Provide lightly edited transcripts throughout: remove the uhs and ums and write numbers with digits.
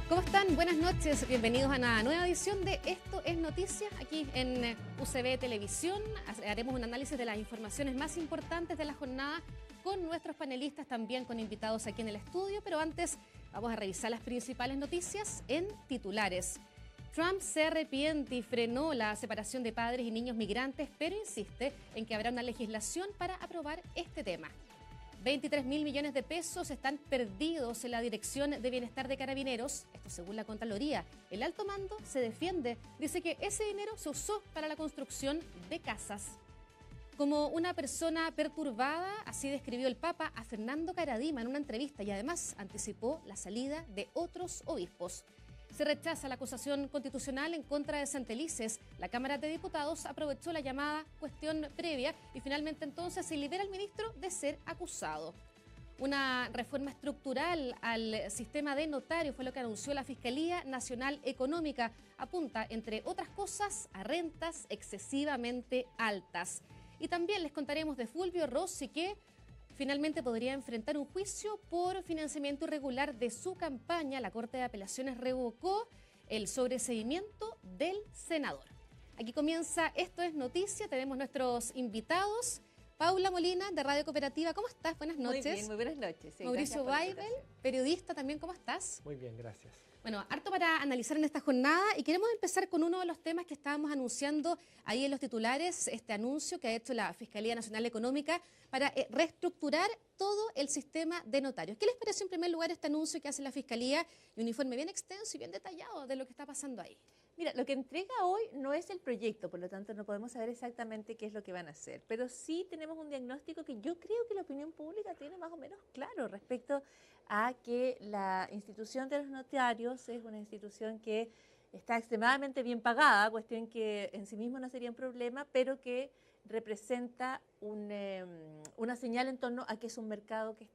¿Cómo están? Buenas noches, bienvenidos a una nueva edición de Esto es Noticias, aquí en UCB Televisión. Haremos un análisis de las informaciones más importantes de la jornada con nuestros panelistas, también con invitados aquí en el estudio, pero antes vamos a revisar las principales noticias en titulares. Trump se arrepiente y frenó la separación de padres y niños migrantes, pero insiste en que habrá una legislación para aprobar este tema. 23.000 millones de pesos están perdidos en la Dirección de Bienestar de Carabineros, esto según la Contraloría. El alto mando se defiende, dice que ese dinero se usó para la construcción de casas. Como una persona perturbada, así describió el Papa a Fernando Karadima en una entrevista y además anticipó la salida de otros obispos. Se rechaza la acusación constitucional en contra de Santelices. La Cámara de Diputados aprovechó la llamada cuestión previa y finalmente entonces se libera al ministro de ser acusado. Una reforma estructural al sistema de notarios fue lo que anunció la Fiscalía Nacional Económica. Apunta, entre otras cosas, a rentas excesivamente altas. Y también les contaremos de Fulvio Rossi, que finalmente podría enfrentar un juicio por financiamiento irregular de su campaña. La Corte de Apelaciones revocó el sobreseimiento del senador. Aquí comienza Esto es Noticia. Tenemos nuestros invitados. Paula Molina, de Radio Cooperativa, ¿cómo estás? Buenas noches. Muy bien, muy buenas noches. Sí, Mauricio Weibel, periodista también, ¿cómo estás? Muy bien, gracias. Bueno, harto para analizar en esta jornada y queremos empezar con uno de los temas que estábamos anunciando ahí en los titulares, este anuncio que ha hecho la Fiscalía Nacional Económica para reestructurar todo el sistema de notarios. ¿Qué les pareció en primer lugar este anuncio que hace la Fiscalía y un informe bien extenso y bien detallado de lo que está pasando ahí? Mira, lo que entrega hoy no es el proyecto, por lo tanto no podemos saber exactamente qué es lo que van a hacer, pero sí tenemos un diagnóstico que yo creo que la opinión pública tiene más o menos claro respecto a que la institución de los notarios es una institución que está extremadamente bien pagada, cuestión que en sí mismo no sería un problema, pero que representa una señal en torno a que es un mercado que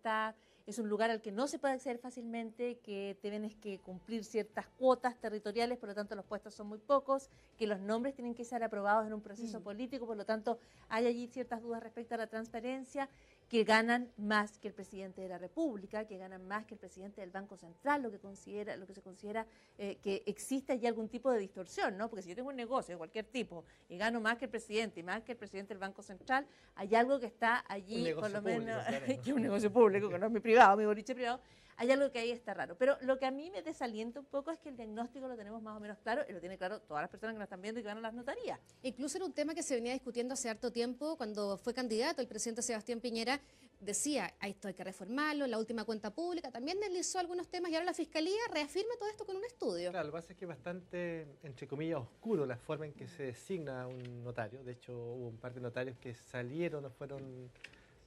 es un lugar al que no se puede acceder fácilmente, que tienes que cumplir ciertas cuotas territoriales, por lo tanto los puestos son muy pocos, que los nombres tienen que ser aprobados en un proceso político, por lo tanto hay allí ciertas dudas respecto a la transparencia, que ganan más que el presidente de la República, que ganan más que el presidente del Banco Central, lo que se considera que existe allí algún tipo de distorsión, ¿no? Porque si yo tengo un negocio de cualquier tipo y gano más que el presidente y más que el presidente del Banco Central, hay algo que está allí, por lo menos, claro, ¿no? que es un negocio público, que no es mi privado, mi boliche privado, hay algo que ahí está raro. Pero lo que a mí me desalienta un poco es que el diagnóstico lo tenemos más o menos claro y lo tiene claro todas las personas que nos están viendo y que van a las notarías. Incluso era un tema que se venía discutiendo hace harto tiempo cuando fue candidato el presidente Sebastián Piñera. Decía, esto hay que reformarlo, la última cuenta pública, también deslizó algunos temas y ahora la Fiscalía reafirma todo esto con un estudio. Claro, lo que pasa es que es bastante, entre comillas, oscuro la forma en que se designa un notario. De hecho, hubo un par de notarios que salieron o fueron,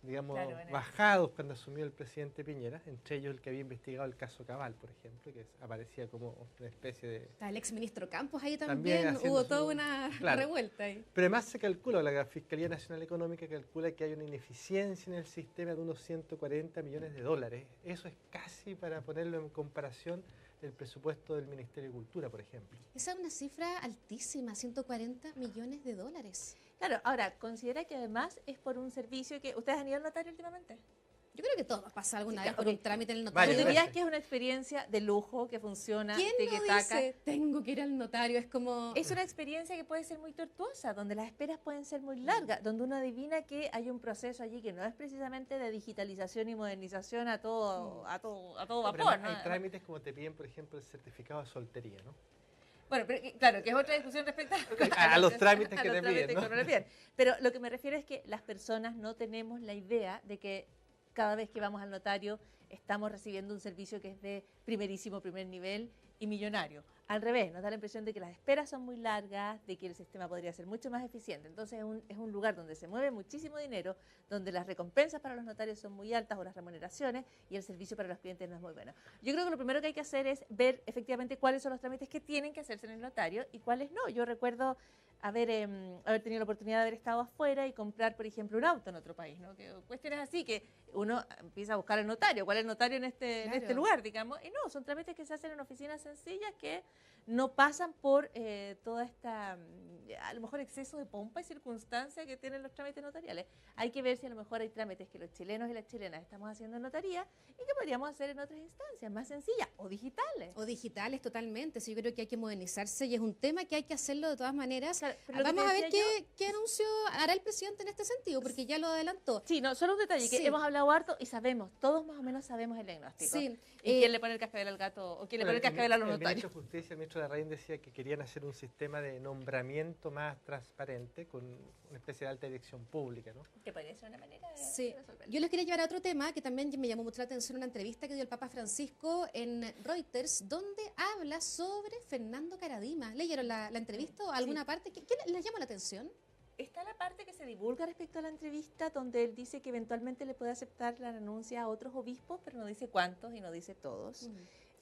digamos, Claro, bajados cuando asumió el presidente Piñera, entre ellos el que había investigado el caso Cabal, por ejemplo, que aparecía como una especie de... Está el exministro Campos ahí También también, haciendo hubo toda una claro. revuelta ahí. Pero además se calcula, la Fiscalía Nacional Económica calcula que hay una ineficiencia en el sistema de unos 140 millones de dólares. Eso es casi, para ponerlo en comparación, el presupuesto del Ministerio de Cultura, por ejemplo. Esa es una cifra altísima, 140 millones de dólares. Claro, ahora, considera que además es por un servicio que... ¿Ustedes han ido al notario últimamente? Yo creo que todos pasa alguna Sí, vez por ok. un trámite en el ¿Tú notario. Varias dirías veces. que es una experiencia de lujo, que funciona, ¿Quién que no taca? dice, tengo que ir al notario? Es como... Es una experiencia que puede ser muy tortuosa, donde las esperas pueden ser muy largas, donde uno adivina que hay un proceso allí que no es precisamente de digitalización y modernización a todo Pero vapor, además ¿no? hay trámites como te piden, por ejemplo, el certificado de soltería, ¿no? Bueno, pero, claro, que es otra discusión respecto A los trámites que los te piden, trámites ¿no? que uno le piden. Pero lo que me refiero es que las personas no tenemos la idea de que cada vez que vamos al notario estamos recibiendo un servicio que es de primer nivel y millonario. Al revés, nos da la impresión de que las esperas son muy largas, de que el sistema podría ser mucho más eficiente. Entonces es un lugar donde se mueve muchísimo dinero, donde las recompensas para los notarios son muy altas o las remuneraciones y el servicio para los clientes no es muy bueno. Yo creo que lo primero que hay que hacer es ver efectivamente cuáles son los trámites que tienen que hacerse en el notario y cuáles no. Yo recuerdo haber tenido la oportunidad de haber estado afuera y comprar, por ejemplo, un auto en otro país, ¿no? Que cuestiones así que uno empieza a buscar el notario, ¿cuál es el notario en este lugar, digamos? Y no, son trámites que se hacen en oficinas sencillas que no pasan por toda esta a lo mejor exceso de pompa y circunstancia que tienen los trámites notariales. Hay que ver si a lo mejor hay trámites que los chilenos y las chilenas estamos haciendo en notaría y que podríamos hacer en otras instancias más sencillas o digitales. O digitales totalmente, sí, yo creo que hay que modernizarse y es un tema que hay que hacerlo de todas maneras. Claro, pero lo que Vamos te a ver decía qué anuncio hará el presidente en este sentido, porque ya lo adelantó. Sí, no, solo un detalle, que Sí. hemos hablado harto y sabemos, todos más o menos sabemos el diagnóstico. Sí, ¿Y quién le pone el cascabel al gato o quién le pone el cascabel a los El notarios? ministro de Justicia, el ministro de Larraín, decía que querían hacer un sistema de nombramiento más transparente con una especie de alta dirección pública, ¿no? Que podría ser una manera de Sí, resolverlo. yo les quería llevar a otro tema que también me llamó mucho la atención, una entrevista que dio el Papa Francisco en Reuters, donde habla sobre Fernando Karadima. ¿Leyeron la entrevista o alguna parte? ¿Qué les llama la atención? Está la parte que se divulga respecto a la entrevista donde él dice que eventualmente le puede aceptar la renuncia a otros obispos, pero no dice cuántos y no dice todos.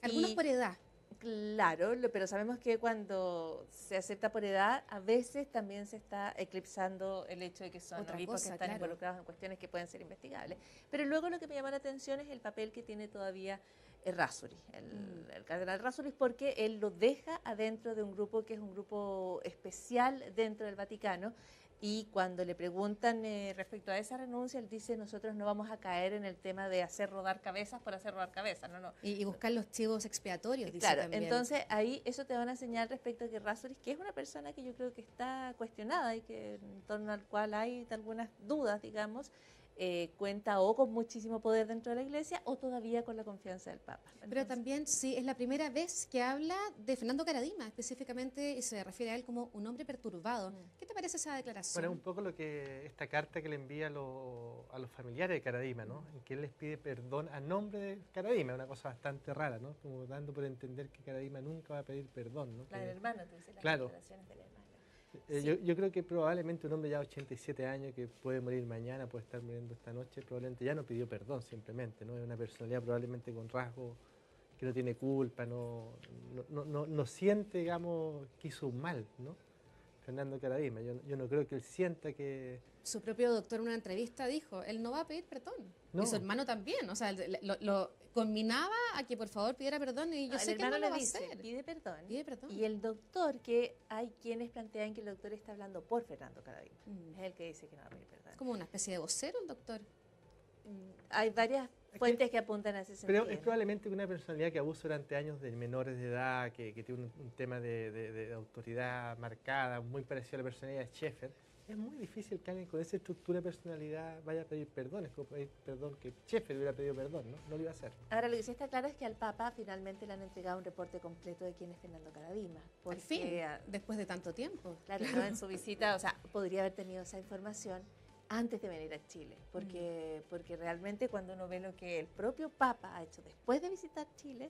Algunos Y- por edad. Claro, pero sabemos que cuando se acepta por edad, a veces también se está eclipsando el hecho de que son Otra obispos cosa, que están claro. involucrados en cuestiones que pueden ser investigables. Pero luego lo que me llama la atención es el papel que tiene todavía Errázuriz, el cardenal Errázuriz, porque él lo deja adentro de un grupo que es un grupo especial dentro del Vaticano. Y cuando le preguntan respecto a esa renuncia, él dice, nosotros no vamos a caer en el tema de hacer rodar cabezas por hacer rodar cabezas, no. Y buscar los chivos expiatorios, dice Claro, también. entonces ahí eso te va a enseñar respecto a que Errázuriz, que es una persona que yo creo que está cuestionada y que en torno al cual hay algunas dudas, digamos, cuenta o con muchísimo poder dentro de la Iglesia o todavía con la confianza del Papa. Pero Entonces, también, sí, es la primera vez que habla de Fernando Karadima, específicamente, y se refiere a él como un hombre perturbado. ¿Qué te parece esa declaración? Bueno, es un poco lo que esta carta que le envía a los familiares de Karadima, ¿no? En que él les pide perdón a nombre de Karadima, una cosa bastante rara, ¿no? Como dando por entender que Karadima nunca va a pedir perdón, ¿no? la del hermano, tú dices, las Claro. declaraciones del hermano. Yo creo que probablemente un hombre ya de 87 años que puede morir mañana, puede estar muriendo esta noche, probablemente ya no pidió perdón simplemente, ¿no? Es una personalidad probablemente con rasgos que no tiene culpa, no siente, digamos, que hizo un mal, ¿no? Fernando Karadima, yo no creo que él sienta que... Su propio doctor en una entrevista dijo, él no va a pedir perdón. No. Y su hermano también, o sea, lo combinaba a que por favor pidiera perdón y yo No, sé el que él no hermano lo va le a dice, hacer. pide perdón. Pide perdón. Y el doctor, que hay quienes plantean que el doctor está hablando por Fernando Karadima. Mm. Es el que dice que no va a pedir perdón. Es como una especie de vocero el doctor. Hay varias fuentes que apuntan a ese sentido. Pero es probablemente una personalidad que abusa durante años de menores de edad, que tiene un tema de autoridad marcada, muy parecido a la personalidad de Schaeffer. Es muy difícil que alguien con esa estructura de personalidad vaya a pedir perdón. Es como pedir perdón que Schaeffer hubiera pedido perdón, ¿no? No lo iba a hacer. Ahora, lo que sí está claro es que al Papa finalmente le han entregado un reporte completo de quién es Fernando Karadima. Al fin, Porque, después de tanto tiempo. claro, ¿no? En su visita, o sea, podría haber tenido esa información antes de venir a Chile, porque realmente cuando uno ve lo que el propio Papa ha hecho después de visitar Chile,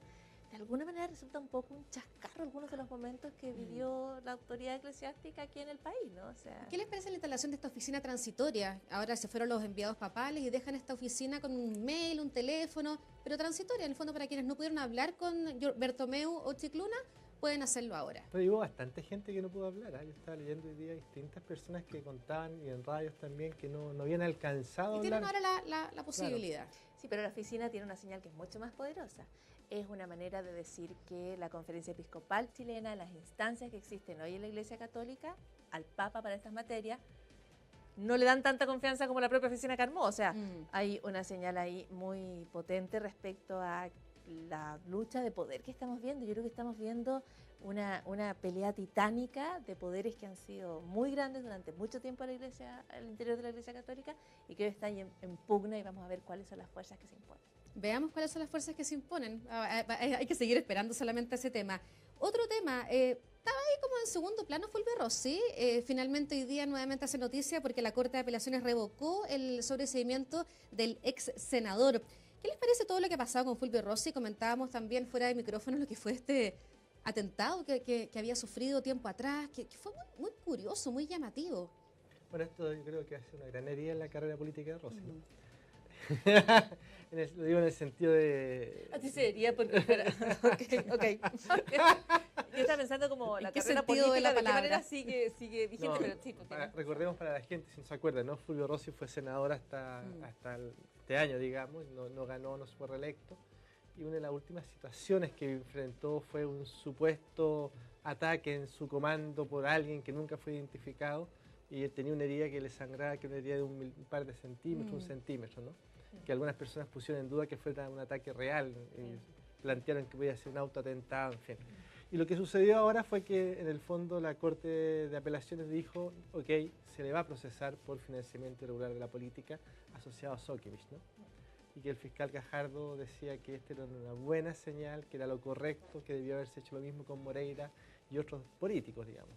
de alguna manera resulta un poco un chascarro algunos de los momentos que vivió la autoridad eclesiástica aquí en el país, ¿no? O sea, ¿Qué les parece la instalación de esta oficina transitoria? Ahora se fueron los enviados papales y dejan esta oficina con un mail, un teléfono, pero transitoria, en el fondo para quienes no pudieron hablar con Bertomeu o Chicluna, pueden hacerlo ahora. Pero hubo bastante gente que no pudo hablar. Yo estaba leyendo hoy día distintas personas que contaban, y en radios también, que no habían alcanzado Y a tienen hablar. ahora la posibilidad. sí, pero la oficina tiene una señal que es mucho más poderosa. Es una manera de decir que la Conferencia Episcopal chilena, las instancias que existen hoy en la Iglesia Católica, al Papa para estas materias, no le dan tanta confianza como la propia oficina Carmó. O sea, hay una señal ahí muy potente respecto a la lucha de poder que estamos viendo. Yo creo que estamos viendo una pelea titánica de poderes que han sido muy grandes durante mucho tiempo en la Iglesia, al interior de la Iglesia Católica, y que hoy está ahí en pugna, y vamos a ver cuáles son las fuerzas que se imponen. Veamos cuáles son las fuerzas que se imponen. Hay que seguir esperando solamente ese tema. Otro tema, estaba ahí como en segundo plano Fulvio Rossi. Finalmente hoy día nuevamente hace noticia porque la Corte de Apelaciones revocó el sobreseimiento del ex senador. ¿Qué les parece todo lo que ha pasado con Fulvio Rossi? Comentábamos también fuera de micrófono lo que fue este atentado que había sufrido tiempo atrás, que fue muy curioso, muy llamativo. Bueno, esto yo creo que hace una gran herida en la carrera política de Rossi, ¿no? Lo digo en el sentido de... Así sería, porque... ok. Yo estaba pensando como ¿En la qué carrera sentido política, de la de qué palabra? manera sigue vigente, No, pero sí, porque recordemos para la gente, si no se acuerda, ¿no? Fulvio Rossi fue senador hasta este año, digamos, no ganó, no fue reelecto. Y una de las últimas situaciones que enfrentó fue un supuesto ataque en su comando por alguien que nunca fue identificado y él tenía una herida que le sangraba, que era una herida de un par de centímetros, un centímetro, ¿no? Que algunas personas pusieron en duda que fuera un ataque real y plantearon que podía ser un autoatentado, en fin. Y lo que sucedió ahora fue que en el fondo la Corte de Apelaciones dijo, ok, se le va a procesar por financiamiento irregular de la política asociado a Sokimich, ¿no? Y que el fiscal Gajardo decía que esta era una buena señal, que era lo correcto, que debió haberse hecho lo mismo con Moreira y otros políticos, digamos.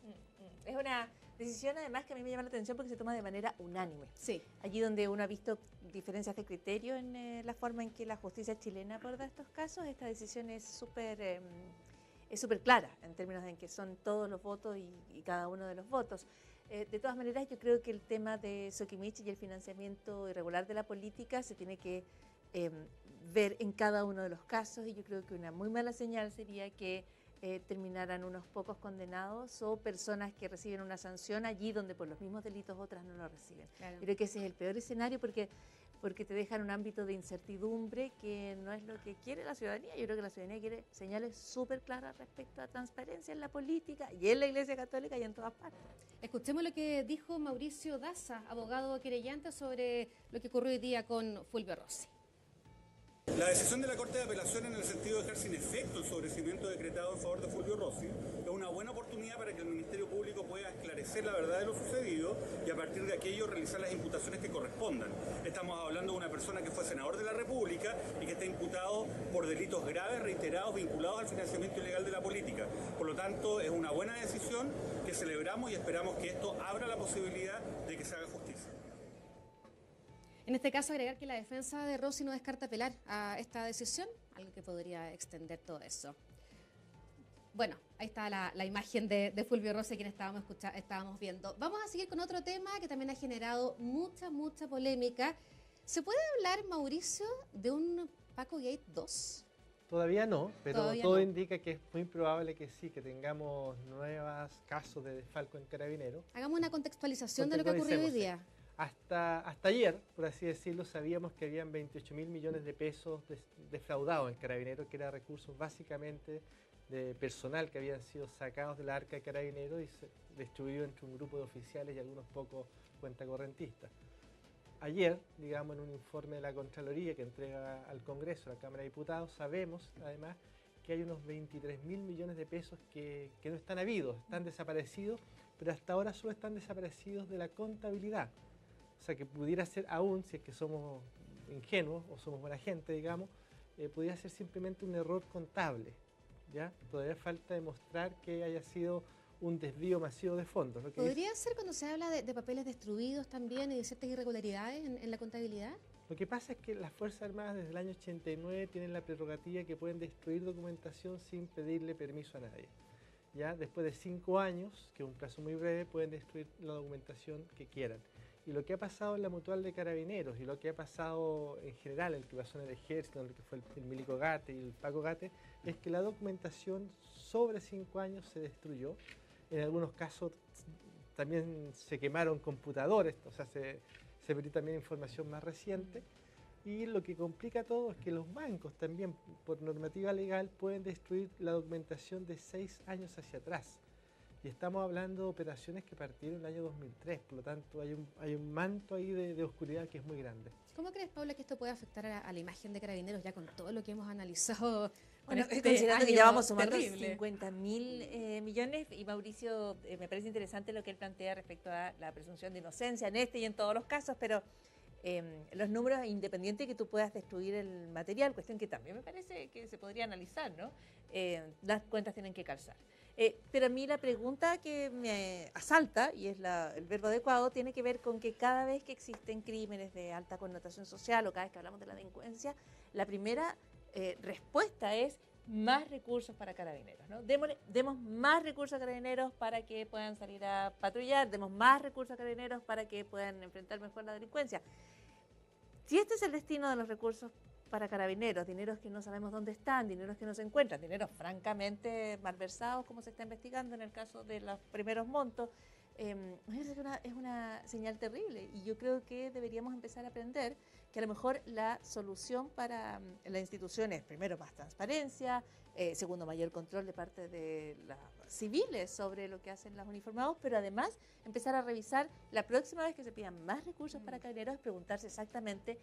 Es una decisión además que a mí me llama la atención porque se toma de manera unánime. Sí. Allí donde uno ha visto diferencias de criterio en la forma en que la justicia chilena aborda estos casos, esta decisión es súper clara en términos de en que son todos los votos y cada uno de los votos. De todas maneras, yo creo que el tema de Sokimich y el financiamiento irregular de la política se tiene que ver en cada uno de los casos, y yo creo que una muy mala señal sería que terminaran unos pocos condenados o personas que reciben una sanción allí donde por los mismos delitos otras no lo reciben. Claro. Creo que ese es el peor escenario porque te dejan un ámbito de incertidumbre que no es lo que quiere la ciudadanía. Yo creo que la ciudadanía quiere señales súper claras respecto a transparencia en la política y en la Iglesia Católica y en todas partes. Escuchemos lo que dijo Mauricio Daza, abogado querellante, sobre lo que ocurrió hoy día con Fulvio Rossi. La decisión de la Corte de Apelación en el sentido de dejar sin efecto el sobreseimiento decretado en favor de Fulvio Rossi es una buena oportunidad para que el Ministerio Público pueda esclarecer la verdad de lo sucedido y a partir de aquello realizar las imputaciones que correspondan. Estamos hablando de una persona que fue senador de la República y que está imputado por delitos graves, reiterados, vinculados al financiamiento ilegal de la política. Por lo tanto, es una buena decisión que celebramos y esperamos que esto abra la posibilidad de que se haga justicia. En este caso, agregar que la defensa de Rossi no descarta apelar a esta decisión, algo que podría extender todo eso. Bueno, ahí está la imagen de Fulvio Rossi, quien estábamos viendo. Vamos a seguir con otro tema que también ha generado mucha polémica. ¿Se puede hablar, Mauricio, de un Paco Gate 2? Todavía no, pero Todavía todo no. indica que es muy probable que sí, que tengamos nuevos casos de desfalco en Carabineros. Hagamos una contextualización de lo que ha ocurrido hoy día. Hasta ayer, por así decirlo, sabíamos que habían 28.000 millones de pesos defraudados en Carabineros, que eran recursos básicamente de personal que habían sido sacados de la arca de Carabineros y distribuidos entre un grupo de oficiales y algunos pocos cuentacorrentistas. Ayer, digamos, en un informe de la Contraloría que entrega al Congreso, a la Cámara de Diputados, sabemos además que hay unos 23.000 millones de pesos que no están habidos, están desaparecidos, pero hasta ahora solo están desaparecidos de la contabilidad. O sea, que pudiera ser aún, si es que somos ingenuos o somos buena gente, digamos, pudiera ser simplemente un error contable, ¿ya? Todavía falta demostrar que haya sido un desvío masivo de fondos. ¿No? ¿Podría ser cuando se habla de papeles destruidos también y de ciertas irregularidades en la contabilidad? Lo que pasa es que las Fuerzas Armadas desde el año 89 tienen la prerrogativa que pueden destruir documentación sin pedirle permiso a nadie. ¿Ya? Después de 5 años, que es un plazo muy breve, pueden destruir la documentación que quieran. Y lo que ha pasado en la Mutual de Carabineros y lo que ha pasado en general, el que pasó en el Ejército, el que fue el Milico Gate y el Paco Gate, es que la documentación sobre 5 años se destruyó. En algunos casos también se quemaron computadores, o sea, se perdió también información más reciente. Y lo que complica todo es que los bancos también, por normativa legal, pueden destruir la documentación de 6 años hacia atrás. Y estamos hablando de operaciones que partieron en el año 2003, por lo tanto hay un manto ahí de oscuridad que es muy grande. ¿Cómo crees, Paula, que esto puede afectar a la imagen de Carabineros ya con todo lo que hemos analizado? Bueno, con considerando que ya vamos sumando terrible? 50.000 millones, y Mauricio, me parece interesante lo que él plantea respecto a la presunción de inocencia en este y en todos los casos, pero los números, independiente que tú puedas destruir el material, cuestión que también me parece que se podría analizar, ¿no? Las cuentas tienen que calzar. Pero a mí la pregunta que me asalta, y es el verbo adecuado, tiene que ver con que cada vez que existen crímenes de alta connotación social o cada vez que hablamos de la delincuencia, la primera respuesta es más recursos para Carabineros, ¿no? Demos más recursos a Carabineros para que puedan salir a patrullar, demos más recursos a Carabineros para que puedan enfrentar mejor la delincuencia. Si este es el destino de los recursos para Carabineros, dineros que no sabemos dónde están, dineros que no se encuentran, dineros francamente malversados, como se está investigando en el caso de los primeros montos, es una señal terrible, y yo creo que deberíamos empezar a aprender que a lo mejor la solución para la institución es, primero, más transparencia, segundo, mayor control de parte de las civiles sobre lo que hacen los uniformados, pero además empezar a revisar la próxima vez que se pidan más recursos para Carabineros, preguntarse exactamente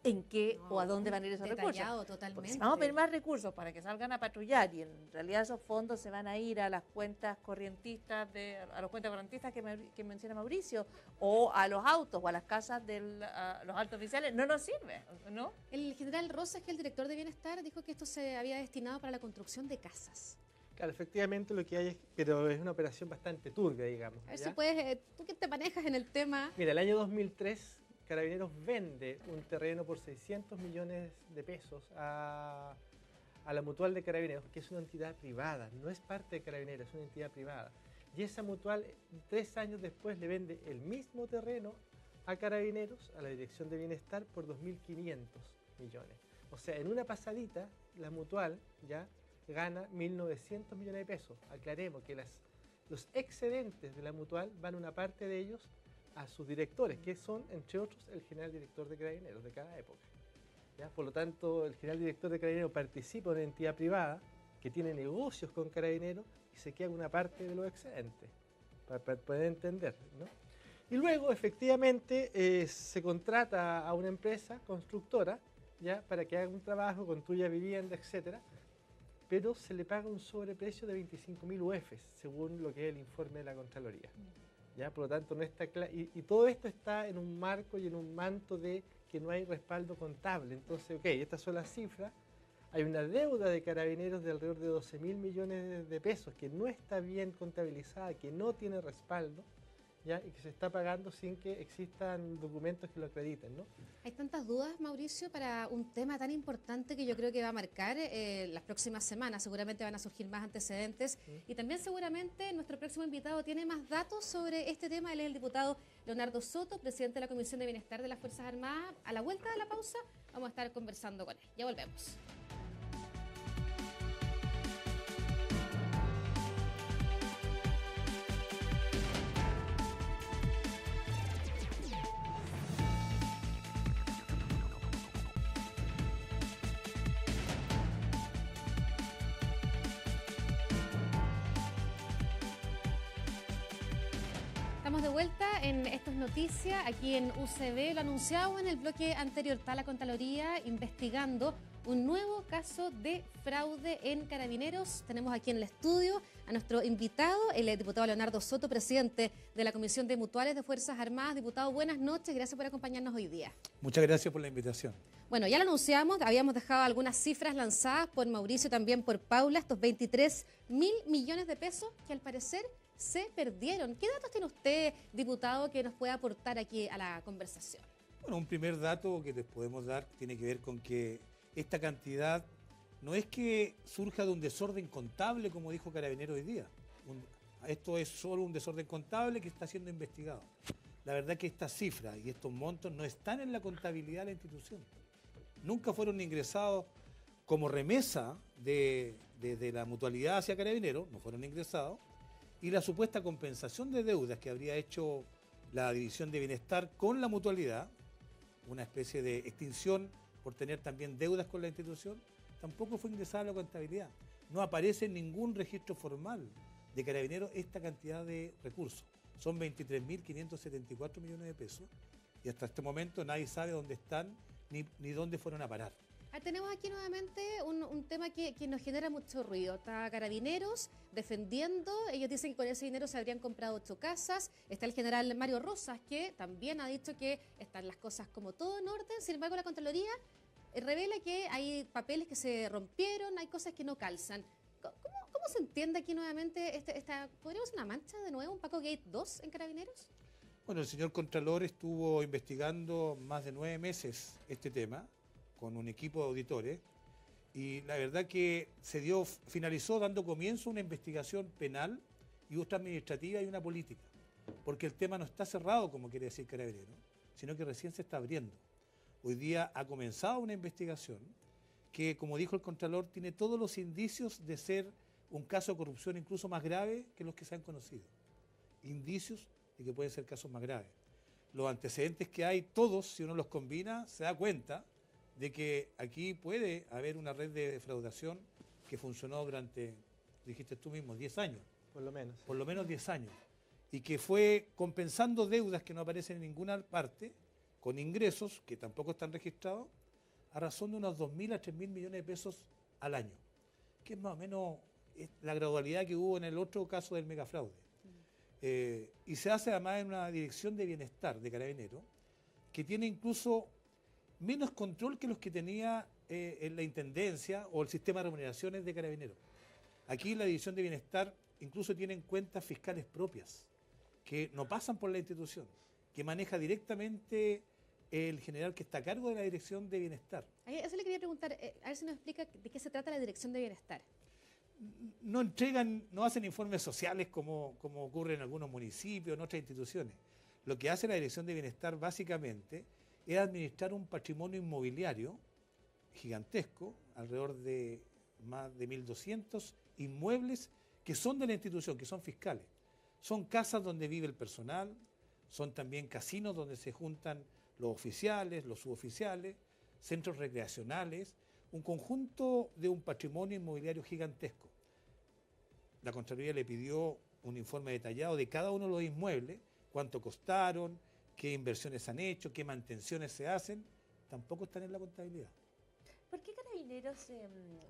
en qué o a dónde van a ir esos recursos. Totalmente. Porque si vamos a pedir más recursos para que salgan a patrullar y en realidad esos fondos se van a ir a las cuentas corrientistas, a los cuentas corrientistas que menciona Mauricio, o a los autos o a las casas de los altos oficiales, no nos sirve, ¿no? El general Rosas, que es el director de Bienestar, dijo que esto se había destinado para la construcción de casas. Claro, efectivamente lo que hay es, pero es una operación bastante turbia, digamos. A ver ¿ya? si puedes, tú que te manejas en el tema. Mira, el año 2003 Carabineros vende un terreno por 600 millones de pesos a la Mutual de Carabineros, que es una entidad privada, no es parte de Carabineros, es una entidad privada. Y esa Mutual 3 años después le vende el mismo terreno a Carabineros, a la Dirección de Bienestar, por 2.500 millones. O sea, en una pasadita, la Mutual ya gana 1.900 millones de pesos. Aclaremos que los excedentes de la Mutual van una parte de ellos a sus directores, que son, entre otros, el general director de Carabineros de cada época. ¿Ya? Por lo tanto, el general director de Carabineros participa en una entidad privada que tiene negocios con Carabineros y se queda una parte de los excedentes, para poder entender, ¿no? Y luego, efectivamente, se contrata a una empresa constructora, ¿ya? Para que haga un trabajo, construya vivienda, etcétera, pero se le paga un sobreprecio de 25.000 UFs, según lo que es el informe de la Contraloría. ¿Ya? Por lo tanto, no está claro. Y todo esto está en un marco y en un manto de que no hay respaldo contable. Entonces, ok, estas son las cifras. Hay una deuda de Carabineros de alrededor de 12.000 millones de pesos que no está bien contabilizada, que no tiene respaldo, ¿ya? Y que se está pagando sin que existan documentos que lo acrediten, ¿no? Hay tantas dudas, Mauricio, para un tema tan importante que yo creo que va a marcar las próximas semanas. Seguramente van a surgir más antecedentes y también seguramente nuestro próximo invitado tiene más datos sobre este tema. Él es el diputado Leonardo Soto, presidente de la Comisión de Bienestar de las Fuerzas Armadas. A la vuelta de la pausa vamos a estar conversando con él. Ya volvemos. Estamos de vuelta en Esto es Noticia, aquí en UCB. Lo anunciado en el bloque anterior, está la Contraloría investigando un nuevo caso de fraude en Carabineros. Tenemos aquí en el estudio a nuestro invitado, el diputado Leonardo Soto, presidente de la Comisión de Mutuales de Fuerzas Armadas. Diputado, buenas noches, gracias por acompañarnos hoy día. Muchas gracias por la invitación. Bueno, ya lo anunciamos, habíamos dejado algunas cifras lanzadas por Mauricio y también por Paula, estos 23.000 millones de pesos que al parecer se perdieron. ¿Qué datos tiene usted, diputado, que nos pueda aportar aquí a la conversación? Bueno, un primer dato que les podemos dar tiene que ver con que esta cantidad no es que surja de un desorden contable, como dijo Carabineros hoy día. Esto es solo un desorden contable que está siendo investigado. La verdad que estas cifras y estos montos no están en la contabilidad de la institución. Nunca fueron ingresados como remesa de la mutualidad hacia Carabineros, no fueron ingresados. Y la supuesta compensación de deudas que habría hecho la División de Bienestar con la mutualidad, una especie de extinción por tener también deudas con la institución, tampoco fue ingresada a la contabilidad. No aparece en ningún registro formal de Carabineros esta cantidad de recursos. Son 23.574 millones de pesos y hasta este momento nadie sabe dónde están ni dónde fueron a parar. Tenemos aquí nuevamente un tema que nos genera mucho ruido. Está Carabineros defendiendo, ellos dicen que con ese dinero se habrían comprado 8 casas. Está el general Mario Rosas, que también ha dicho que están las cosas como todo en orden. Sin embargo, la Contraloría revela que hay papeles que se rompieron, hay cosas que no calzan. ¿Cómo se entiende aquí nuevamente podríamos una mancha de nuevo, un Paco Gate 2 en Carabineros? Bueno, el señor Contralor estuvo investigando más de 9 meses este tema con un equipo de auditores y la verdad que finalizó dando comienzo a una investigación penal y otra administrativa y una política, porque el tema no está cerrado, como quiere decir Carabineros, sino que recién se está abriendo. Hoy día ha comenzado una investigación que, como dijo el Contralor, tiene todos los indicios de ser un caso de corrupción incluso más grave que los que se han conocido. Indicios de que pueden ser casos más graves. los antecedentes que hay, todos, si uno los combina, se da cuenta de que aquí puede haber una red de defraudación que funcionó durante, dijiste tú mismo, 10 años. Por lo menos. Por lo menos 10 años. Y que fue compensando deudas que no aparecen en ninguna parte, con ingresos que tampoco están registrados, a razón de unos 2.000 a 3.000 millones de pesos al año, que es más o menos la gradualidad que hubo en el otro caso del megafraude. Y se hace además en una dirección de bienestar de Carabineros, que tiene incluso menos control que los que tenía en la Intendencia o el sistema de remuneraciones de Carabineros. Aquí la Dirección de Bienestar incluso tienen cuentas fiscales propias, que no pasan por la institución, que maneja directamente el general que está a cargo de la Dirección de Bienestar. Eso le quería preguntar, a ver si nos explica de qué se trata la Dirección de Bienestar. No entregan, no hacen informes sociales como ocurre en algunos municipios, en otras instituciones. Lo que hace la Dirección de Bienestar básicamente es administrar un patrimonio inmobiliario gigantesco, alrededor de más de 1.200 inmuebles que son de la institución, que son fiscales. Son casas donde vive el personal, son también casinos donde se juntan los oficiales, los suboficiales, centros recreacionales, un conjunto de un patrimonio inmobiliario gigantesco. La Contraloría le pidió un informe detallado de cada uno de los inmuebles, cuánto costaron, qué inversiones han hecho, qué mantenciones se hacen, tampoco están en la contabilidad. ¿Por qué Carabineros,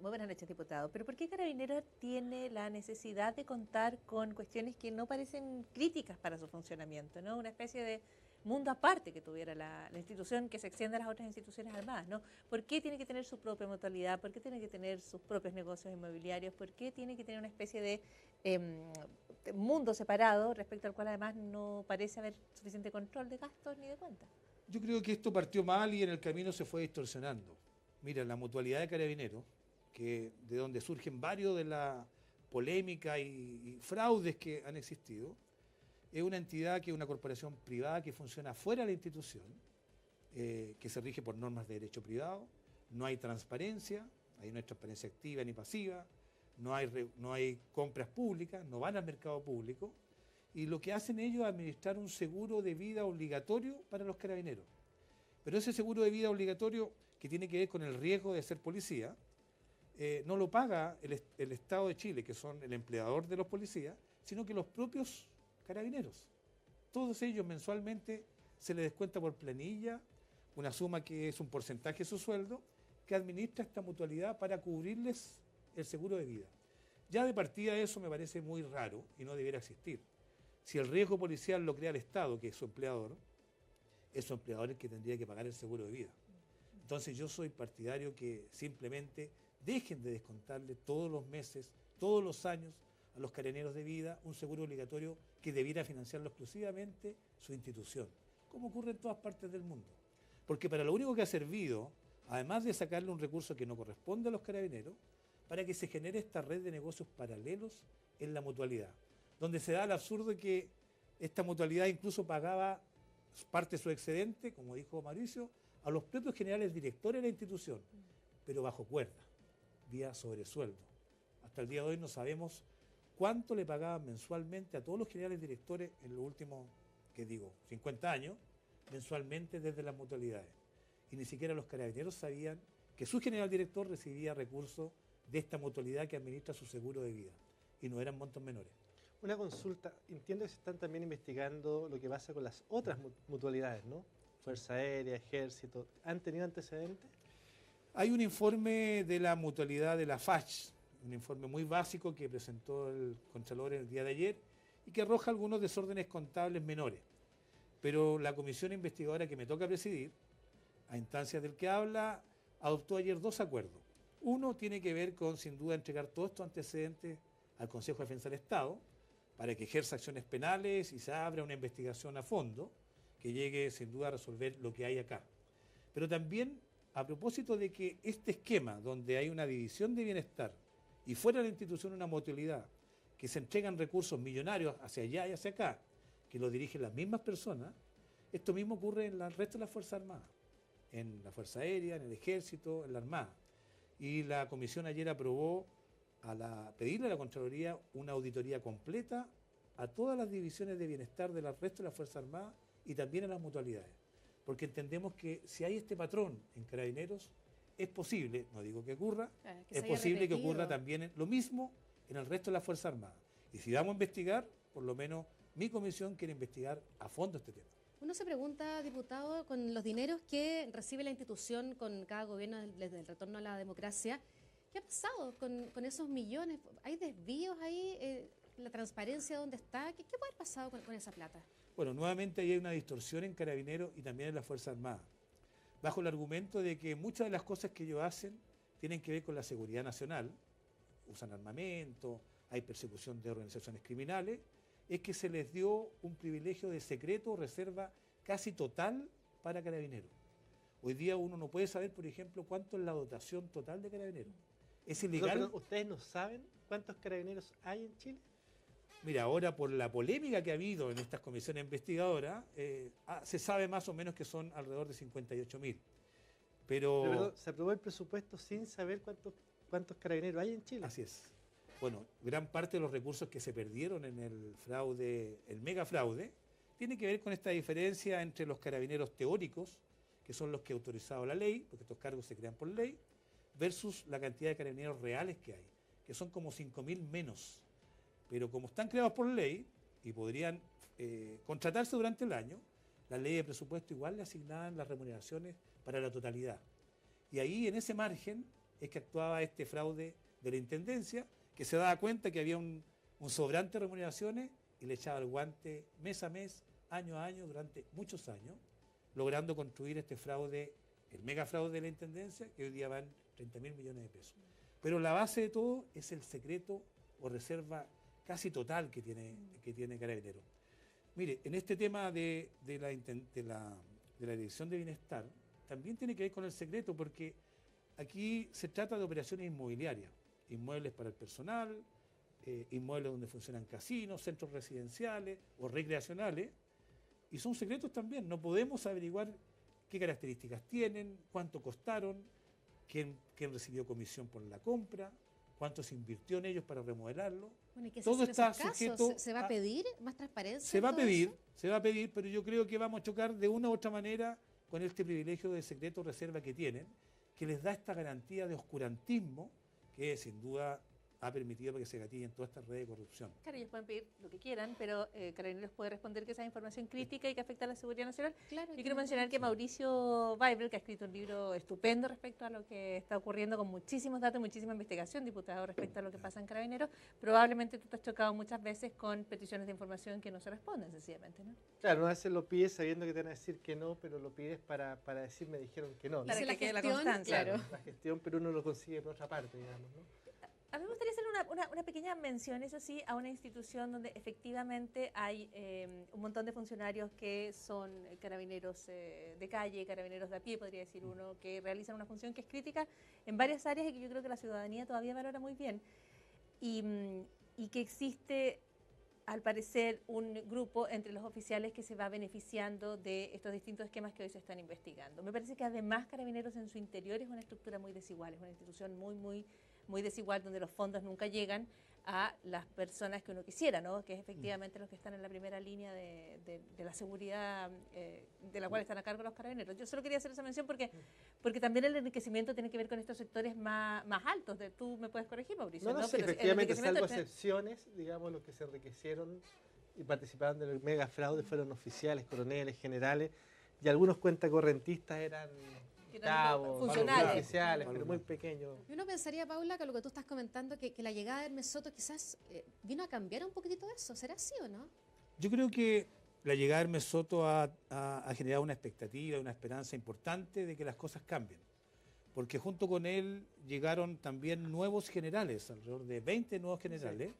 muy buenas noches, diputado, pero por qué Carabineros tiene la necesidad de contar con cuestiones que no parecen críticas para su funcionamiento, ¿no? Una especie de mundo aparte que tuviera la institución que se extienda a las otras instituciones armadas, ¿no? ¿Por qué tiene que tener su propia mutualidad? ¿Por qué tiene que tener sus propios negocios inmobiliarios? ¿Por qué tiene que tener una especie de mundo separado respecto al cual además no parece haber suficiente control de gastos ni de cuentas? Yo creo que esto partió mal y en el camino se fue distorsionando. Mira, la mutualidad de Carabineros, que de donde surgen varios de la polémica y fraudes que han existido, es una entidad que es una corporación privada que funciona fuera de la institución, que se rige por normas de derecho privado, no hay transparencia, ahí no hay transparencia activa ni pasiva, no hay compras públicas, no van al mercado público, y lo que hacen ellos es administrar un seguro de vida obligatorio para los carabineros. Pero ese seguro de vida obligatorio, que tiene que ver con el riesgo de ser policía, no lo paga el Estado de Chile, que son el empleador de los policías, sino que los propios carabineros. Todos ellos mensualmente se les descuenta por planilla una suma que es un porcentaje de su sueldo, que administra esta mutualidad para cubrirles el seguro de vida. Ya de partida eso me parece muy raro y no debiera existir. Si el riesgo policial lo crea el Estado, que es su empleador el que tendría que pagar el seguro de vida. Entonces yo soy partidario que simplemente dejen de descontarle todos los meses, todos los años, a los carabineros de vida un seguro obligatorio que debiera financiarlo exclusivamente su institución, como ocurre en todas partes del mundo. Porque para lo único que ha servido, además de sacarle un recurso que no corresponde a los carabineros, para que se genere esta red de negocios paralelos en la mutualidad, donde se da el absurdo de que esta mutualidad incluso pagaba parte de su excedente, como dijo Mauricio, a los propios generales directores de la institución, pero bajo cuerda, vía sobresueldo. Hasta el día de hoy no sabemos cuánto le pagaban mensualmente a todos los generales directores en los últimos, 50 años, mensualmente desde las mutualidades. Y ni siquiera los carabineros sabían que su general director recibía recursos de esta mutualidad que administra su seguro de vida. Y no eran montos menores. Una consulta, entiendo que se están también investigando lo que pasa con las otras mutualidades, ¿no? Fuerza Aérea, Ejército, ¿han tenido antecedentes? Hay un informe de la mutualidad de la FACH, un informe muy básico que presentó el Contralor el día de ayer y que arroja algunos desórdenes contables menores. Pero la comisión investigadora que me toca presidir, a instancias del que habla, adoptó ayer 2 acuerdos. Uno tiene que ver con, sin duda, entregar todos estos antecedentes al Consejo de Defensa del Estado para que ejerza acciones penales y se abra una investigación a fondo que llegue, sin duda, a resolver lo que hay acá. Pero también, a propósito de que este esquema, donde hay una división de bienestar y fuera de la institución una mutualidad, que se entregan recursos millonarios hacia allá y hacia acá, que lo dirigen las mismas personas, esto mismo ocurre en el resto de las Fuerzas Armadas, en la Fuerza Aérea, en el Ejército, en la Armada. Y la comisión ayer aprobó pedirle a la Contraloría una auditoría completa a todas las divisiones de bienestar del resto de las Fuerzas Armadas y también en las mutualidades. Porque entendemos que si hay este patrón en Carabineros, es posible, no digo que ocurra, Claro, que es se haya posible que repetido. ocurra también lo mismo en el resto de las Fuerzas Armadas. Y si vamos a investigar, por lo menos mi comisión quiere investigar a fondo este tema. Uno se pregunta, diputado, con los dineros que recibe la institución con cada gobierno desde el retorno a la democracia, ¿qué ha pasado con esos millones? ¿Hay desvíos ahí? ¿La transparencia dónde está? ¿Qué puede haber pasado con esa plata? Bueno, nuevamente ahí hay una distorsión en Carabineros y también en las Fuerzas Armadas, bajo el argumento de que muchas de las cosas que ellos hacen tienen que ver con la seguridad nacional, usan armamento, hay persecución de organizaciones criminales, es que se les dio un privilegio de secreto o reserva casi total para Carabineros. Hoy día uno no puede saber, por ejemplo, cuánto es la dotación total de Carabineros. Es ilegal. Pero ¿ustedes no saben cuántos carabineros hay en Chile? Mira, ahora por la polémica que ha habido en estas comisiones investigadoras, se sabe más o menos que son alrededor de 58.000. Pero Perdón, se aprobó el presupuesto sin saber cuántos carabineros hay en Chile. así es. Bueno, gran parte de los recursos que se perdieron en el fraude, el mega fraude, tiene que ver con esta diferencia entre los carabineros teóricos, que son los que ha autorizado la ley, porque estos cargos se crean por ley, versus la cantidad de carabineros reales que hay, que son como 5.000 menos. Pero como están creados por ley y podrían contratarse durante el año, la ley de presupuesto igual le asignaban las remuneraciones para la totalidad. Y ahí, en ese margen, es que actuaba este fraude de la Intendencia, que se daba cuenta que había un sobrante de remuneraciones y le echaba el guante mes a mes, año a año, durante muchos años, logrando construir este fraude, el mega fraude de la Intendencia, que hoy día van 30.000 millones de pesos. Pero la base de todo es el secreto o reserva casi total que tiene Carabineros. Mire, en este tema de la Dirección de Bienestar, también tiene que ver con el secreto, porque aquí se trata de operaciones inmobiliarias, inmuebles para el personal, inmuebles donde funcionan casinos, centros residenciales o recreacionales, y son secretos también. No podemos averiguar qué características tienen, cuánto costaron, quién recibió comisión por la compra, cuánto se invirtió en ellos para remodelarlo. Bueno, ¿y qué se Todo hace en está esos casos? sujeto ¿Se va a pedir más transparencia? Se va a en todo pedir, eso? se va a pedir, pero yo creo que vamos a chocar de una u otra manera con este privilegio de secreto reserva que tienen, que les da esta garantía de oscurantismo que sin duda ha permitido que se gatillen todas estas redes de corrupción. Claro, ellos pueden pedir lo que quieran, pero Carabineros puede responder que esa es información crítica y que afecta a la seguridad nacional. Claro, Yo quiero mencionar que Mauricio Weibel, que ha escrito un libro estupendo respecto a lo que está ocurriendo con muchísimos datos, muchísima investigación, diputado, respecto a lo que pasa en Carabineros, probablemente tú te has chocado muchas veces con peticiones de información que no se responden, sencillamente, ¿no? Claro, a veces lo pides sabiendo que te van a decir que no, pero lo pides para decir me dijeron que no. ¿no? Para Dice que la quede la gestión, constancia. claro. La gestión, pero uno lo consigue por otra parte, digamos, ¿no? A mí me gustaría hacer una pequeña mención, eso sí, a una institución donde efectivamente hay un montón de funcionarios que son carabineros de calle, carabineros de a pie, podría decir uno, que realizan una función que es crítica en varias áreas y que yo creo que la ciudadanía todavía valora muy bien. Y que existe, al parecer, un grupo entre los oficiales que se va beneficiando de estos distintos esquemas que hoy se están investigando. Me parece que además Carabineros en su interior es una estructura muy desigual, es una institución muy desigual, donde los fondos nunca llegan a las personas que uno quisiera, ¿no? Que es efectivamente los que están en la primera línea de la seguridad de la cual están a cargo los carabineros. Yo solo quería hacer esa mención porque también el enriquecimiento tiene que ver con estos sectores más altos. Tú me puedes corregir, Mauricio. No, ¿no? sí, Pero el efectivamente, enriquecimiento salvo excepciones, digamos, los que se enriquecieron y participaron del mega fraude fueron oficiales, coroneles, generales, y algunos cuentacorrentistas eran cabos, funcionales. oficiales, pero muy pequeños. Y uno pensaría, Paula, que lo que tú estás comentando, que la llegada de Hermes Soto quizás vino a cambiar un poquitito eso. ¿Será así o no? Yo creo que la llegada de Hermes Soto ha generado una expectativa, una esperanza importante de que las cosas cambien. Porque junto con él llegaron también nuevos generales, alrededor de 20 nuevos generales,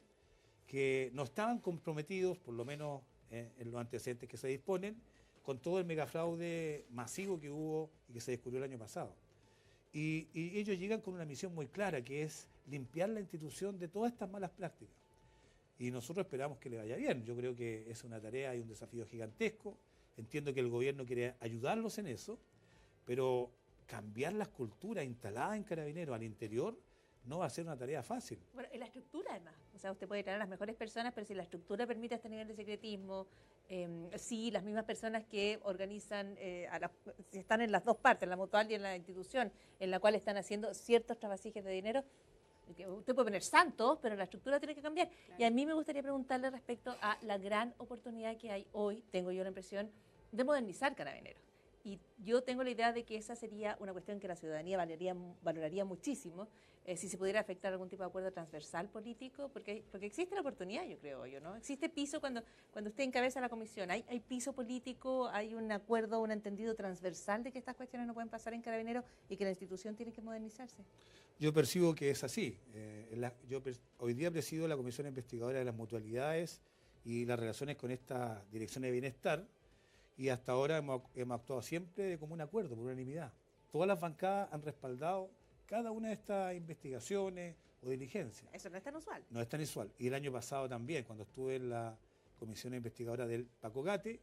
que no estaban comprometidos, por lo menos en los antecedentes que se disponen, con todo el megafraude masivo que hubo y que se descubrió el año pasado. Y ellos llegan con una misión muy clara, que es limpiar la institución de todas estas malas prácticas. Y nosotros esperamos que le vaya bien. Yo creo que es una tarea y un desafío gigantesco. Entiendo que el gobierno quiere ayudarlos en eso, pero cambiar las culturas instaladas en Carabineros al interior no va a ser una tarea fácil. Bueno, en la estructura además. O sea, usted puede traer a las mejores personas, pero si la estructura permite este nivel de secretismo, si las mismas personas que organizan, si están en las dos partes, en la mutual y en la institución, en la cual están haciendo ciertos trabasijes de dinero, que usted puede poner santos, pero la estructura tiene que cambiar. Claro. Y a mí me gustaría preguntarle respecto a la gran oportunidad que hay hoy, tengo yo la impresión, de modernizar Carabineros. Y yo tengo la idea de que esa sería una cuestión que la ciudadanía valoraría muchísimo, si se pudiera afectar algún tipo de acuerdo transversal político, porque existe la oportunidad, yo creo, ¿no? Existe piso cuando usted encabeza la comisión, hay piso político, hay un acuerdo, un entendido transversal de que estas cuestiones no pueden pasar en Carabineros y que la institución tiene que modernizarse. Yo percibo que es así. Hoy día presido la Comisión Investigadora de las Mutualidades y las relaciones con esta Dirección de Bienestar, y hasta ahora hemos actuado siempre de común acuerdo, por unanimidad. Todas las bancadas han respaldado cada una de estas investigaciones o diligencias. Eso no es tan usual. No es tan usual. Y el año pasado también, cuando estuve en la Comisión Investigadora del Pacogate,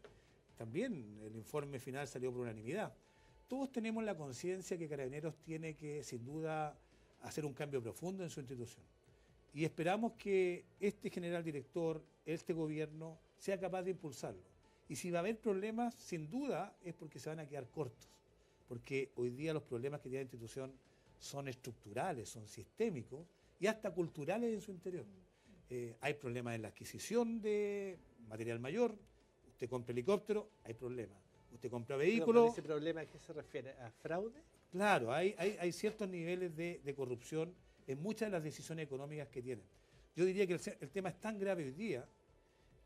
también el informe final salió por unanimidad. Todos tenemos la conciencia que Carabineros tiene que, sin duda, hacer un cambio profundo en su institución. Y esperamos que este general director, este gobierno, sea capaz de impulsarlo. Y si va a haber problemas, sin duda, es porque se van a quedar cortos. Porque hoy día los problemas que tiene la institución son estructurales, son sistémicos y hasta culturales en su interior. Hay problemas en la adquisición de material mayor, usted compra helicóptero, hay problemas. Usted compra vehículos. ¿Ese problema a qué se refiere? ¿A fraude? Claro, hay ciertos niveles de corrupción en muchas de las decisiones económicas que tienen. Yo diría que el tema es tan grave hoy día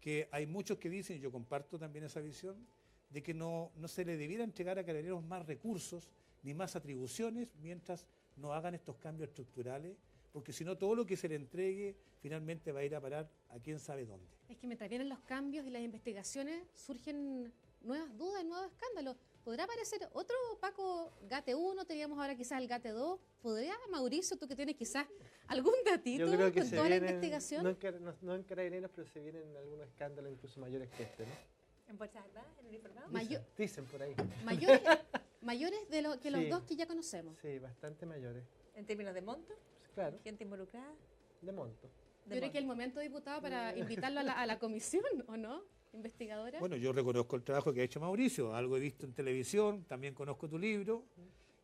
que hay muchos que dicen, y yo comparto también esa visión, de que no se le debiera entregar a Carabineros más recursos ni más atribuciones mientras no hagan estos cambios estructurales, porque si no todo lo que se le entregue finalmente va a ir a parar a quién sabe dónde. Es que mientras vienen los cambios y las investigaciones surgen nuevas dudas, nuevos escándalos. ¿Podrá aparecer otro Paco Gate 1? Teníamos ahora quizás el Gate 2. ¿Podría, Mauricio, tú que tienes quizás algún datito Yo creo que con toda la investigación? No en Carabineros, pero se vienen algunos escándalos incluso mayores que este, ¿no? ¿En Fuerzas Armadas? ¿En uniformados? Dicen por ahí. Mayores de lo que los dos que ya conocemos. Sí, bastante mayores. ¿En términos de monto? Claro. ¿Gente involucrada? De monto. Yo creo que el momento, diputado, para invitarlo a la comisión, ¿o no? Investigadora. Bueno, yo reconozco el trabajo que ha hecho Mauricio, algo he visto en televisión, también conozco tu libro,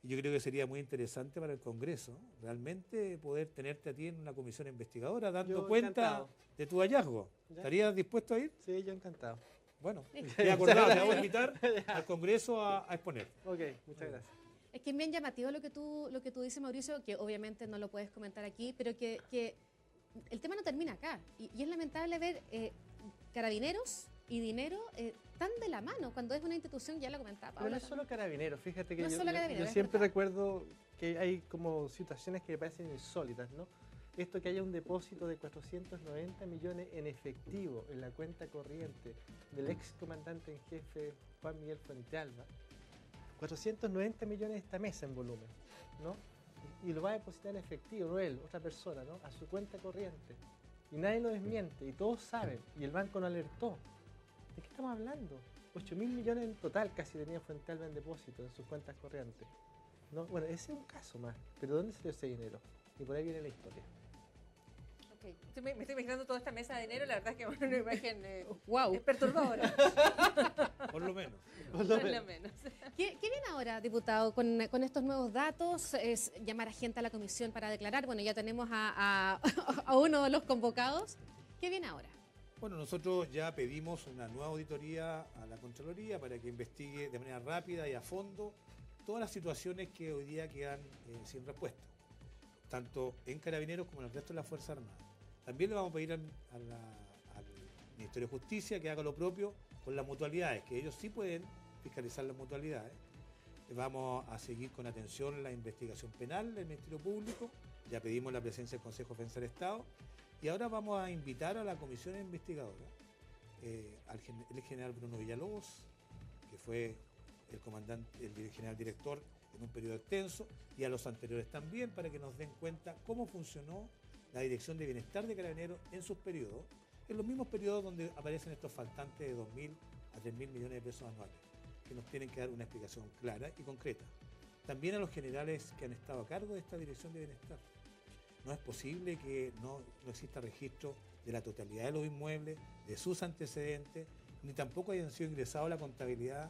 y yo creo que sería muy interesante para el Congreso, realmente poder tenerte a ti en una comisión investigadora dando cuenta de tu hallazgo. ¿Ya? ¿Estarías dispuesto a ir? Sí, yo encantado. Bueno, te he acordado, te voy a invitar al Congreso a exponer. Ok, muchas gracias. Es que es bien llamativo lo que tú dices, Mauricio, que obviamente no lo puedes comentar aquí, pero que el tema no termina acá. Y es lamentable ver Carabineros y dinero tan de la mano cuando es una institución, ya lo comentaba Paula. Pero no es solo Carabineros, fíjate que no yo siempre recuerdo que hay como situaciones que me parecen insólitas, ¿no? Esto que haya un depósito de 490 millones en efectivo en la cuenta corriente del ex comandante en jefe Juan Miguel Fuentealba. 490 millones esta mesa en volumen, ¿no? Y lo va a depositar en efectivo, no él, otra persona, ¿no? A su cuenta corriente. Y nadie lo desmiente, y todos saben, y el banco no alertó. ¿De qué estamos hablando? 8.000 millones en total casi tenía Fuentealba en depósito en sus cuentas corrientes, ¿no? Bueno, ese es un caso más, pero ¿dónde salió ese dinero? Y por ahí viene la historia. Me estoy imaginando toda esta mesa de dinero, la verdad es que es una imagen wow. Es perturbadora. Por lo menos. Por lo menos. ¿Qué viene ahora, diputado, con estos nuevos datos? ¿Es llamar a gente a la comisión para declarar? Bueno, ya tenemos a uno de los convocados. ¿Qué viene ahora? Bueno, nosotros ya pedimos una nueva auditoría a la Contraloría para que investigue de manera rápida y a fondo todas las situaciones que hoy día quedan sin respuesta, tanto en Carabineros como en el resto de las Fuerzas Armadas. También le vamos a pedir al Ministerio de Justicia que haga lo propio con las mutualidades, que ellos sí pueden fiscalizar las mutualidades. Vamos a seguir con atención la investigación penal del Ministerio Público, ya pedimos la presencia del Consejo de Defensa del Estado, y ahora vamos a invitar a la comisión investigadora, el general Bruno Villalobos, que fue el general director en un periodo extenso, y a los anteriores también, para que nos den cuenta cómo funcionó la Dirección de Bienestar de Carabineros en sus periodos, en los mismos periodos donde aparecen estos faltantes de 2.000 a 3.000 millones de pesos anuales, que nos tienen que dar una explicación clara y concreta. También a los generales que han estado a cargo de esta Dirección de Bienestar. No es posible que no exista registro de la totalidad de los inmuebles, de sus antecedentes, ni tampoco hayan sido ingresados a la contabilidad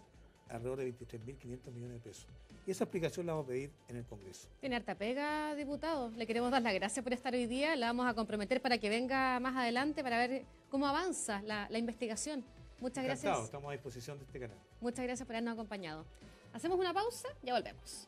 alrededor de 23.500 millones de pesos. Y esa explicación la vamos a pedir en el Congreso. Tiene harta pega, diputado. Le queremos dar las gracias por estar hoy día. La vamos a comprometer para que venga más adelante para ver cómo avanza la investigación. Muchas gracias. Estamos a disposición de este canal. Muchas gracias por habernos acompañado. Hacemos una pausa, ya volvemos.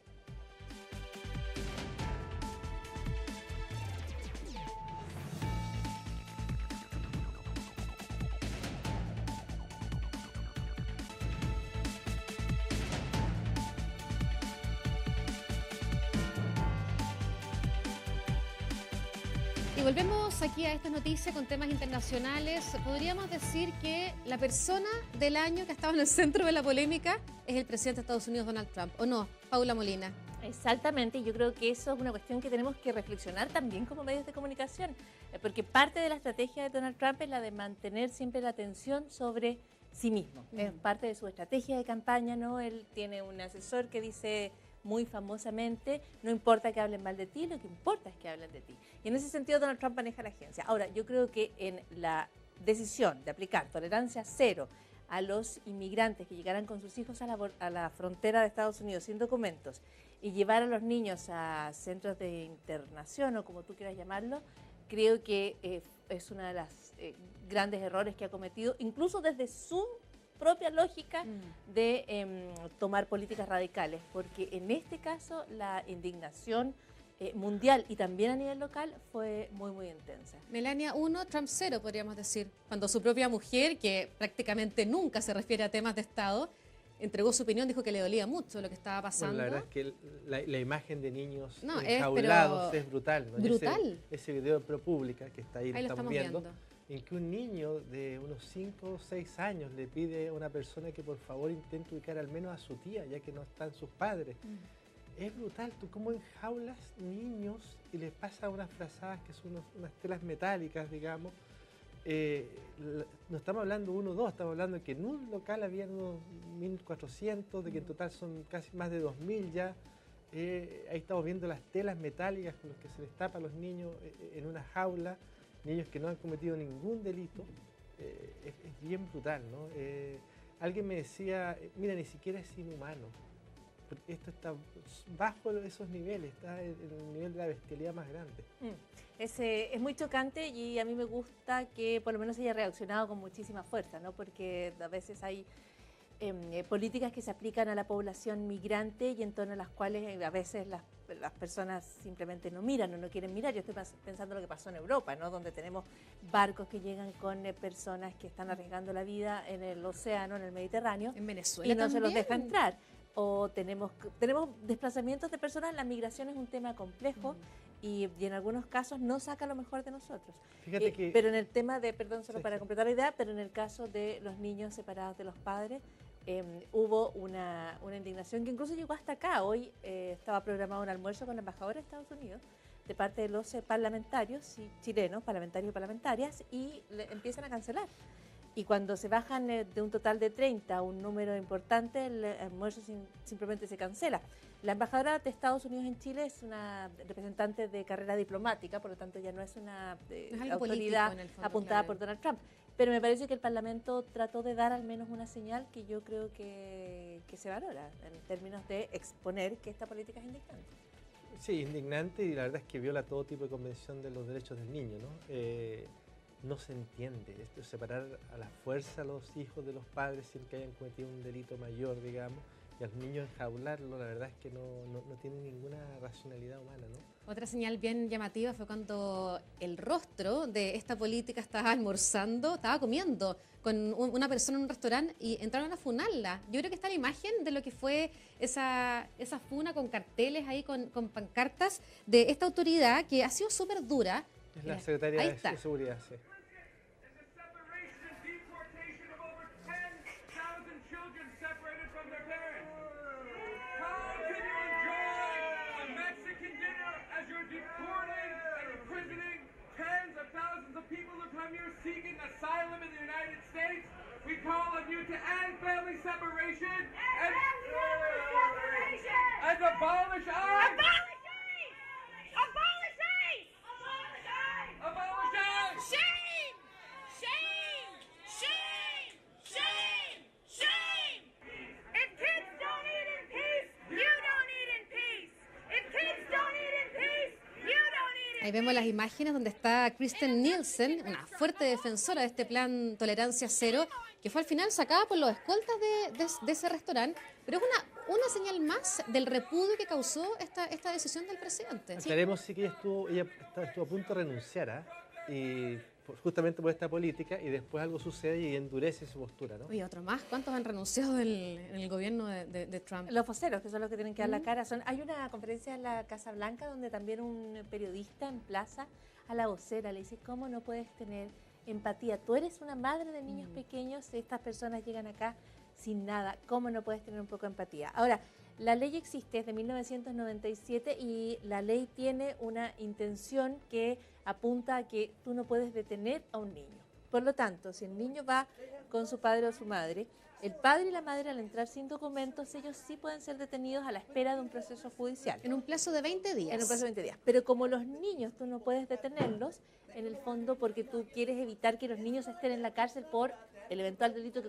Y volvemos aquí a esta noticia con temas internacionales. Podríamos decir que la persona del año que ha estado en el centro de la polémica es el presidente de Estados Unidos, Donald Trump, ¿o no, Paula Molina? Exactamente, yo creo que eso es una cuestión que tenemos que reflexionar también como medios de comunicación, porque parte de la estrategia de Donald Trump es la de mantener siempre la atención sobre sí mismo. Es parte de su estrategia de campaña, ¿no? Él tiene un asesor que dice muy famosamente, no importa que hablen mal de ti, lo que importa es que hablen de ti. Y en ese sentido Donald Trump maneja la agencia. Ahora, yo creo que en la decisión de aplicar tolerancia cero a los inmigrantes que llegaran con sus hijos a la frontera de Estados Unidos sin documentos y llevar a los niños a centros de internación o como tú quieras llamarlo, creo que es uno de los grandes errores que ha cometido, incluso desde su propia lógica de tomar políticas radicales, porque en este caso la indignación mundial y también a nivel local fue muy, muy intensa. Melania 1, Trump 0, podríamos decir, cuando su propia mujer, que prácticamente nunca se refiere a temas de Estado, entregó su opinión, dijo que le dolía mucho lo que estaba pasando. Bueno, la verdad es que la imagen de niños No, enjaulados es brutal, ¿no? Brutal. Ese video de ProPublica que está ahí, Ahí lo estamos viendo. En que un niño de unos 5 o 6 años le pide a una persona que por favor intente ubicar al menos a su tía, ya que no están sus padres. Es brutal, tú cómo enjaulas niños y les pasa unas frazadas que son unas telas metálicas, digamos. No estamos hablando uno o dos, estamos hablando de que en un local había unos 1.400, de que en total son casi más de 2.000 ya. Ahí estamos viendo las telas metálicas con las que se les tapa a los niños en una jaula. Niños que no han cometido ningún delito, es bien brutal, ¿no? Alguien me decía, mira, ni siquiera es inhumano, porque esto está bajo esos niveles, está en el nivel de la bestialidad más grande. Es muy chocante y a mí me gusta que por lo menos haya reaccionado con muchísima fuerza, ¿no? Porque a veces hay políticas que se aplican a la población migrante y en torno a las cuales a veces las personas simplemente no miran o no quieren mirar. Yo estoy pensando en lo que pasó en Europa, ¿no? Donde tenemos barcos que llegan con personas que están arriesgando la vida en el océano, en el Mediterráneo. En Venezuela y no también se los deja entrar. O tenemos desplazamientos de personas. La migración es un tema complejo y en algunos casos no saca lo mejor de nosotros. Fíjate que... Pero en el tema de, perdón, solo para completar la idea, pero en el caso de los niños separados de los padres, hubo una indignación que incluso llegó hasta acá. Hoy estaba programado un almuerzo con la embajadora de Estados Unidos de parte de los parlamentarios chilenos, parlamentarios y parlamentarias, y empiezan a cancelar. Y cuando se bajan de un total de 30 a un número importante, el almuerzo simplemente se cancela. La embajadora de Estados Unidos en Chile es una representante de carrera diplomática, por lo tanto ya no es una autoridad apuntada por Donald Trump. Pero me parece que el Parlamento trató de dar al menos una señal que yo creo que se valora en términos de exponer que esta política es indignante. Sí, indignante, y la verdad es que viola todo tipo de convención de los derechos del niño, ¿no? No se entiende esto, separar a la fuerza a los hijos de los padres sin que hayan cometido un delito mayor, digamos, y a los niños enjaularlo, la verdad es que no tiene ninguna racionalidad humana, ¿no? Otra señal bien llamativa fue cuando el rostro de esta política estaba estaba comiendo con una persona en un restaurante y entraron a funarla. Yo creo que está la imagen de lo que fue esa funa con carteles ahí, con pancartas de esta autoridad que ha sido súper dura. Es la secretaria de Seguridad, sí. Seeking asylum in the United States, we call on you to end family separation and abolish ICE. Abolish ICE! Abolish ICE! Ahí vemos las imágenes donde está Kristen Nielsen, una fuerte defensora de este plan Tolerancia Cero, que fue al final sacada por los escoltas de ese restaurante, pero es una señal más del repudio que causó esta decisión del presidente. Aclaremos sí que ella estuvo a punto de renunciar, ¿ah? Y justamente por esta política, y después algo sucede y endurece su postura, ¿no? Oye, otro más. ¿Cuántos han renunciado en el gobierno de Trump? Los voceros, que son los que tienen que dar la cara. Hay una conferencia en la Casa Blanca donde también un periodista emplaza a la vocera, le dice, ¿cómo no puedes tener empatía? Tú eres una madre de niños pequeños, estas personas llegan acá sin nada, ¿cómo no puedes tener un poco de empatía? Ahora, la ley existe desde 1997 y la ley tiene una intención que apunta a que tú no puedes detener a un niño. Por lo tanto, si el niño va con su padre o su madre, el padre y la madre al entrar sin documentos, ellos sí pueden ser detenidos a la espera de un proceso judicial. En un plazo de 20 días. En un plazo de 20 días. Pero como los niños tú no puedes detenerlos, en el fondo porque tú quieres evitar que los niños estén en la cárcel por el eventual delito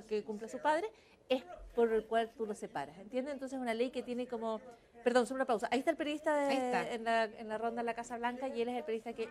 que cumpla su padre, es por el cual tú los separas, ¿entiendes? Entonces es una ley que tiene como... Perdón, solo una pausa. Ahí está el periodista en la ronda en la Casa Blanca y él es el periodista que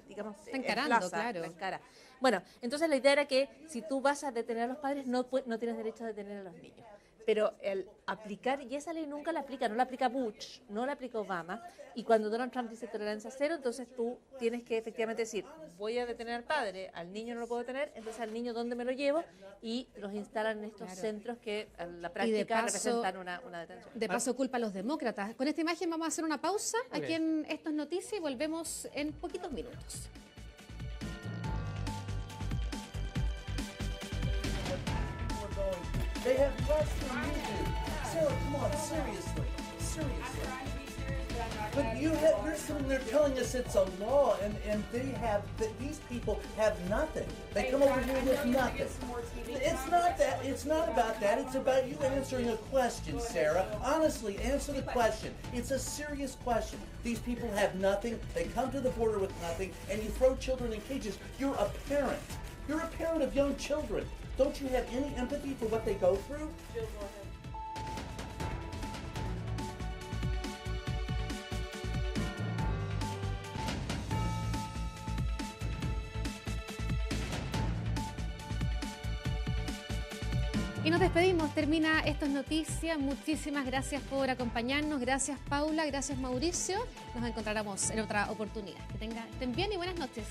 está encarando, claro. La encara. Bueno, entonces la idea era que si tú vas a detener a los padres, no tienes derecho a detener a los niños. Pero el aplicar, y esa ley nunca la aplica, no la aplica Bush, no la aplica Obama, y cuando Donald Trump dice tolerancia cero, entonces tú tienes que efectivamente decir, voy a detener al padre, al niño no lo puedo detener, entonces al niño ¿dónde me lo llevo? Y los instalan en estos centros que en la práctica representan una detención. De paso culpa a los demócratas. Con esta imagen vamos a hacer una pausa aquí en Esto es Noticia y volvemos en poquitos minutos. They have less than you do. Sarah, come on, seriously. But you're sitting there telling us it's a law, and these people have nothing. They come over here with nothing. It's not that. It's not about that. It's about you answering a question, Sarah. Honestly, answer the question. It's a serious question. These people have nothing. They come to the border with nothing, and you throw children in cages. You're a parent. You're a parent of young children. Don't you have any empathy for what they go through? Y nos despedimos, termina Esto es Noticia. Muchísimas gracias por acompañarnos. Gracias Paula, gracias Mauricio. Nos encontraremos en otra oportunidad. Que estén bien y buenas noches.